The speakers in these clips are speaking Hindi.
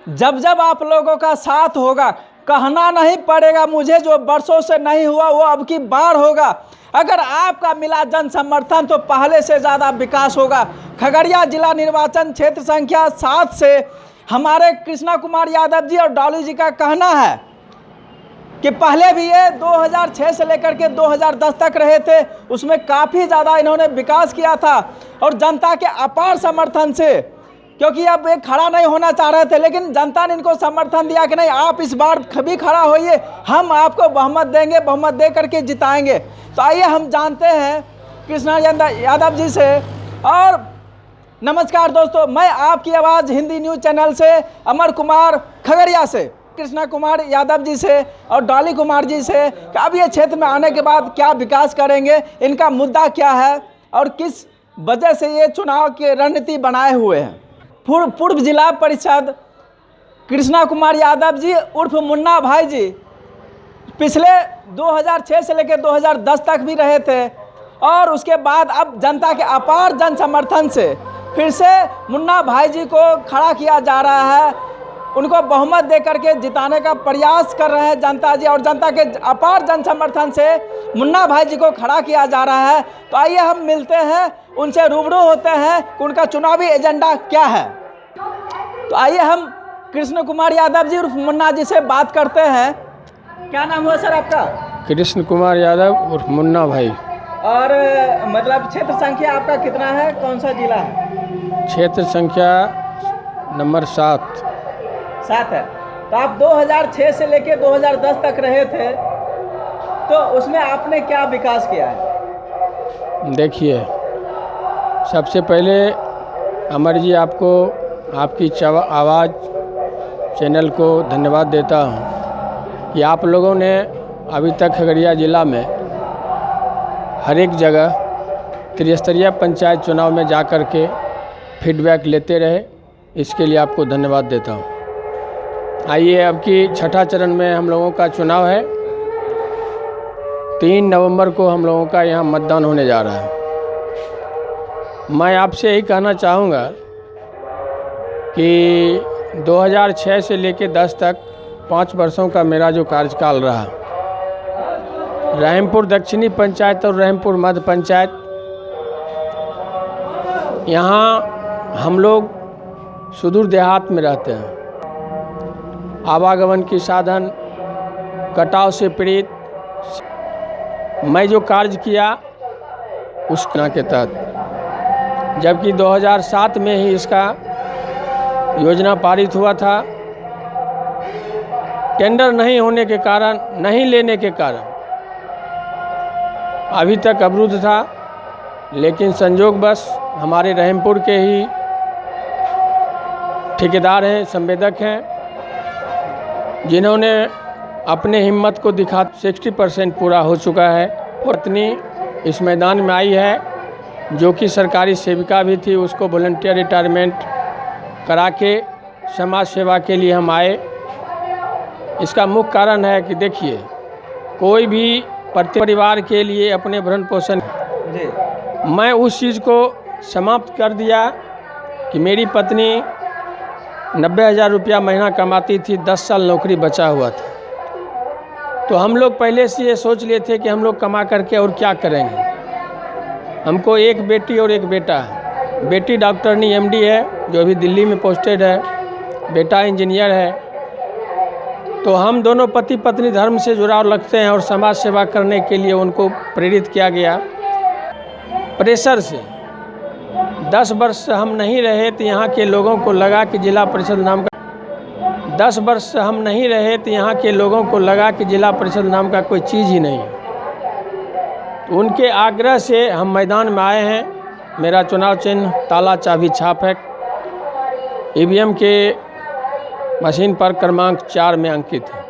जब जब आप लोगों का साथ होगा, कहना नहीं पड़ेगा मुझे, जो वर्षों से नहीं हुआ वो अब की बार होगा। अगर आपका मिला जन समर्थन तो पहले से ज़्यादा विकास होगा। खगड़िया जिला निर्वाचन क्षेत्र संख्या 7 से हमारे कृष्णा कुमार यादव जी और डॉली जी का कहना है कि पहले भी ये 2006 से लेकर के 2010 तक रहे थे, उसमें काफ़ी ज़्यादा इन्होंने विकास किया था और जनता के अपार समर्थन से, क्योंकि अब एक खड़ा नहीं होना चाह रहे थे, लेकिन जनता ने इनको समर्थन दिया कि नहीं आप इस बार कभी खड़ा होइए, हम आपको बहुमत देंगे, बहुमत दे करके जिताएंगे। तो आइए हम जानते हैं कृष्णा यादव जी से। और नमस्कार दोस्तों, मैं आपकी आवाज़ हिंदी न्यूज़ चैनल से अमर कुमार खगड़िया से कृष्णा कुमार यादव जी से और डॉली कुमार जी से कि अब ये क्षेत्र में आने के बाद क्या विकास करेंगे, इनका मुद्दा क्या है और किस वजह से ये चुनाव की रणनीति बनाए हुए हैं। पूर्व जिला परिषद कृष्णा कुमार यादव जी उर्फ मुन्ना भाई जी पिछले 2006 से लेकर 2010 तक भी रहे थे और उसके बाद अब जनता के अपार जन समर्थन से फिर से मुन्ना भाई जी को खड़ा किया जा रहा है, उनको बहुमत दे करके जिताने का प्रयास कर रहे हैं जनता जी, और जनता के अपार जन समर्थन से मुन्ना भाई जी को खड़ा किया जा रहा है। तो आइए हम मिलते हैं, उनसे रूबरू होते हैं कि उनका चुनावी एजेंडा क्या है। तो आइए हम कृष्ण कुमार यादव जी उर्फ मुन्ना जी से बात करते हैं। क्या नाम हुआ सर आपका? कृष्ण कुमार यादव उर्फ मुन्ना भाई। और मतलब क्षेत्र संख्या आपका कितना है, कौन सा जिला है? क्षेत्र संख्या नंबर 7 है। तो आप 2006 से लेके 2010 तक रहे थे, तो उसमें आपने क्या विकास किया है? देखिए, सबसे पहले अमर जी आपको आपकी आवाज़ चैनल को धन्यवाद देता हूं कि आप लोगों ने अभी तक खगड़िया ज़िला में हर एक जगह त्रिस्तरीय पंचायत चुनाव में जा कर के फीडबैक लेते रहे, इसके लिए आपको धन्यवाद देता हूं। आइए, अब की छठा चरण में हम लोगों का चुनाव है। 3 नवंबर को हम लोगों का यहाँ मतदान होने जा रहा है। मैं आपसे यही कहना चाहूँगा कि 2006 से लेकर 10 तक 5 वर्षों का मेरा जो कार्यकाल रहा, रहीमपुर दक्षिणी पंचायत और रहीमपुर मध्य पंचायत, यहाँ हम लोग सुदूर देहात में रहते हैं। आवागमन की साधन कटाव से पीड़ित, मैं जो कार्य किया उस के तहत, जबकि 2007 में ही इसका योजना पारित हुआ था, टेंडर नहीं होने के कारण, नहीं लेने के कारण अभी तक अवरुद्ध था। लेकिन संजोगवश हमारे रहीमपुर के ही ठेकेदार हैं, संवेदक हैं, जिन्होंने अपने हिम्मत को दिखा 60% पूरा हो चुका है। पत्नी इस मैदान में आई है, जो कि सरकारी सेविका भी थी, उसको वॉलंटियर रिटायरमेंट करा के समाज सेवा के लिए हम आए। इसका मुख्य कारण है कि देखिए, कोई भी परिवार के लिए अपने भरण पोषण, मैं उस चीज़ को समाप्त कर दिया कि मेरी पत्नी 90,000 रुपया महीना कमाती थी, 10 साल नौकरी बचा हुआ था। तो हम लोग पहले से ये सोच लिए थे कि हम लोग कमा करके और क्या करेंगे। हमको एक बेटी और एक बेटा है। बेटी डॉक्टरनी MD है, जो अभी दिल्ली में पोस्टेड है, बेटा इंजीनियर है। तो हम दोनों पति पत्नी धर्म से जुड़ाव रखते हैं और समाज सेवा करने के लिए उनको प्रेरित किया गया। प्रेशर से 10 वर्ष हम नहीं रहे तो यहाँ के लोगों को लगा कि जिला परिषद नाम का 10 वर्ष हम नहीं रहे तो यहाँ के लोगों को लगा कि जिला परिषद नाम का कोई चीज़ ही नहीं है। तो उनके आग्रह से हम मैदान में आए हैं। मेरा चुनाव चिन्ह ताला चाबी छाप है। EVM के मशीन पर क्रमांक 4 में अंकित है।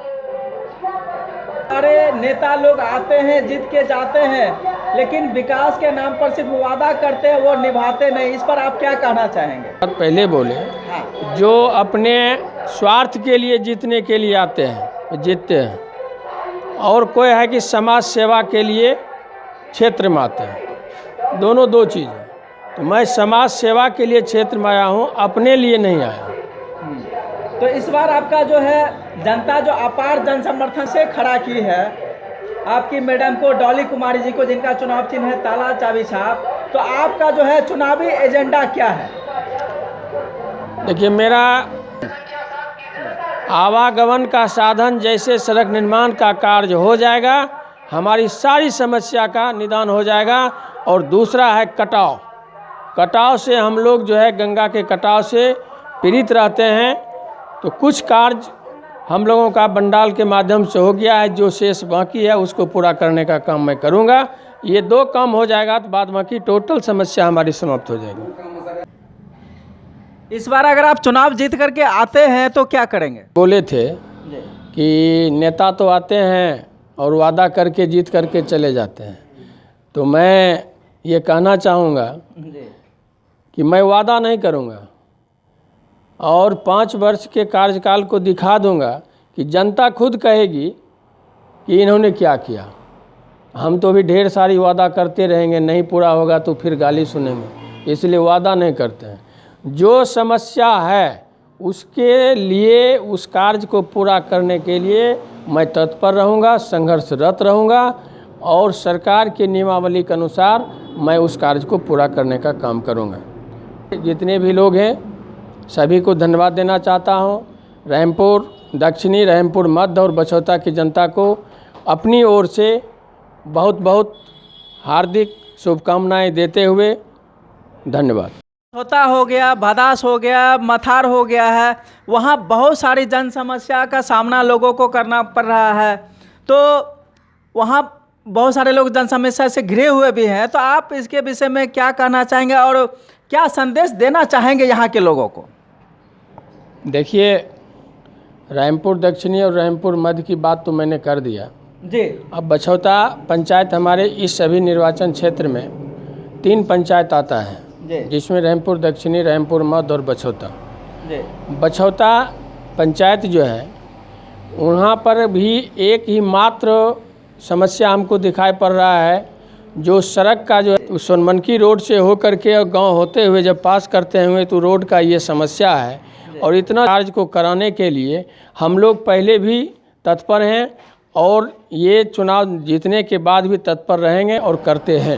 सारे नेता लोग आते हैं, जीत के जाते हैं, लेकिन विकास के नाम पर सिर्फ वादा करते हैं, वो निभाते नहीं। इस पर आप क्या कहना चाहेंगे? पहले बोले, जो अपने स्वार्थ के लिए जीतने के लिए आते हैं जीतते हैं, और कोई है कि समाज सेवा के लिए क्षेत्र में आते हैं। दोनों दो चीज़ है। तो मैं समाज सेवा के लिए क्षेत्र में आया हूँ, अपने लिए नहीं आया। तो इस बार आपका जो है जनता जो अपार जन समर्थन से खड़ा की है आपकी मैडम को, डॉली कुमारी जी को, जिनका चुनाव चिन्ह है ताला चाबी छाप, तो आपका जो है चुनावी एजेंडा क्या है? देखिए, मेरा आवागमन का साधन जैसे सड़क निर्माण का कार्य हो जाएगा, हमारी सारी समस्या का निदान हो जाएगा। और दूसरा है कटाव से हम लोग जो है गंगा के कटाव से पीड़ित रहते हैं। तो कुछ कार्य हम लोगों का बंडाल के माध्यम से हो गया है, जो शेष बाकी है उसको पूरा करने का काम मैं करूंगा। ये 2 काम हो जाएगा तो बाद बाकी टोटल समस्या हमारी समाप्त हो जाएगी। इस बार अगर आप चुनाव जीत करके आते हैं तो क्या करेंगे? बोले थे कि नेता तो आते हैं और वादा करके जीत करके चले जाते हैं, तो मैं ये कहना चाहूँगा कि मैं वादा नहीं करूँगा और 5 वर्ष के कार्यकाल को दिखा दूंगा कि जनता खुद कहेगी कि इन्होंने क्या किया। हम तो भी ढेर सारी वादा करते रहेंगे, नहीं पूरा होगा तो फिर गाली सुनेंगे, इसलिए वादा नहीं करते हैं। जो समस्या है उसके लिए, उस कार्य को पूरा करने के लिए मैं तत्पर रहूँगा, संघर्षरत रहूँगा और सरकार के नियमावली के अनुसार मैं उस कार्य को पूरा करने का काम करूँगा। जितने भी लोग हैं सभी को धन्यवाद देना चाहता हूँ। रहमपुर दक्षिणी, रहमपुर मध्य और बछौता की जनता को अपनी ओर से बहुत बहुत हार्दिक शुभकामनाएं देते हुए धन्यवाद। बछौता हो गया, भदास हो गया, मथार हो गया है, वहाँ बहुत सारी जन समस्या का सामना लोगों को करना पड़ रहा है। तो वहाँ बहुत सारे लोग जन समस्या से घिरे हुए भी हैं। तो आप इसके विषय में क्या कहना चाहेंगे और क्या संदेश देना चाहेंगे यहाँ के लोगों को? देखिए, रहमपुर दक्षिणी और रहमपुर मध्य की बात तो मैंने कर दिया जी। अब बछौता पंचायत, हमारे इस सभी निर्वाचन क्षेत्र में 3 पंचायत आता है जी, जिसमें रहमपुर दक्षिणी, रहमपुर मध्य और बछौता। जी। बछौता पंचायत जो है वहाँ पर भी एक ही मात्र समस्या हमको दिखाई पड़ रहा है, जो सड़क का जो है सोनमनकी रोड से होकर के और गांव होते हुए जब पास करते हुए तो रोड का ये समस्या है। और इतना कार्य को कराने के लिए हम लोग पहले भी तत्पर हैं और ये चुनाव जीतने के बाद भी तत्पर रहेंगे और करते हैं।